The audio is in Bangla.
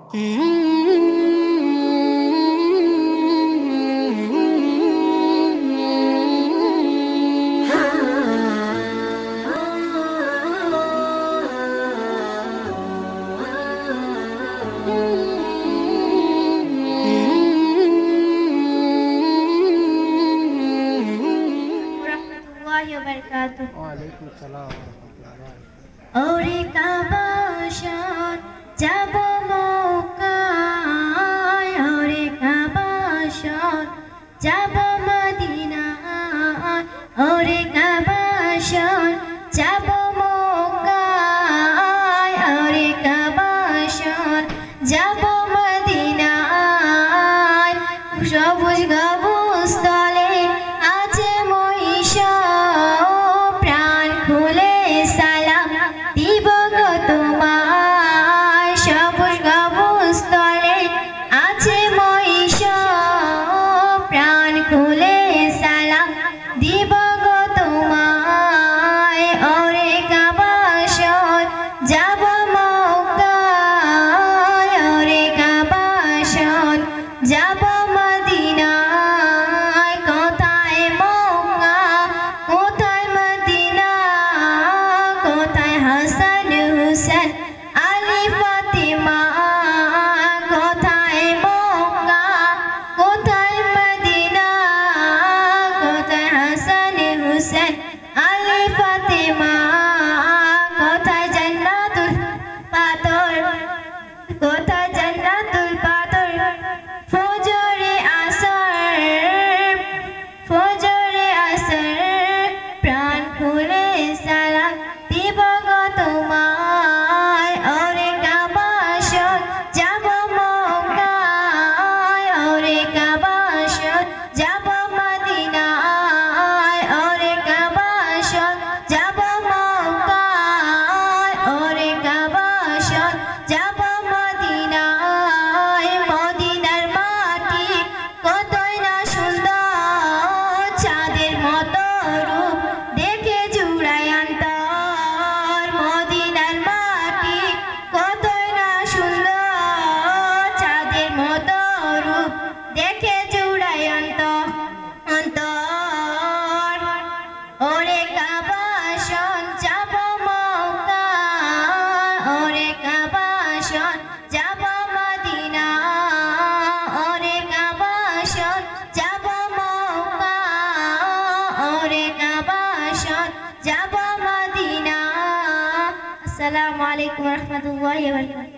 Waalaikumsalam warahmatullahi. ওরে কাবা শহর যাব মক্কায়, ওরে কাবা শহর যাব মদিনায়, ওরে কাবা শহর যাব মক্কায়, ওরে কাবা শহর যাব মদিনায়। সবুজ গবুজ তলে আছে মহিষার, প্রাণ খুলে সালাম দিব গো তোমায়। সবুজ গবুজ তলে আছে মহিষার, প্রাণ খুলে সালাম দিব গো তোমায়। ওরে কাবা শহর যাব মক্কায়, ওরে কাবা শহর যাব মদিনায়। কোথায় মক্কা কোথায় মদিনা, কোথায় হাসান হুসেন আলী ফাতিমা। কোথায় মক্কা কোথায় মদিনা, কোথায় হাসান হুসেন আলী ফাতিমা। কোথায় জান্নাতুল পাথর, কোথায় জান্নাতুল পাথর, ফজরে আসর, ফজরে আসর, প্রাণ খুলে সালাম দিব গো তোমায়। ওরে কাবা শহর যাব মক্কায়, ওরে কাবা শহর যাব মদিনায়, ওরে কাবা শহর যাব মক্কায়, ওরে কাবা শহর যাব মদিনায়। মদিনার মাটি কতই না সুন্দর, চাঁদের মতো রূপ দেখে জুড়ায় অন্তর। মদিনার মাটি কতই না সুন্দর, চাঁদের মতো রূপ দেখে জুড়ায় অন্তর। ওরে কাবা শহর যাব মক্কায়, ওরে কাবা শহর যাব মদিনা, ওরে কাবা শহর যাব মক্কায়, ওরে কাবা শহর যাব মদিনা। আসসালামু আলাইকুম ওয়া রাহমাতুল্লাহি ওয়া বারাকাতুহু।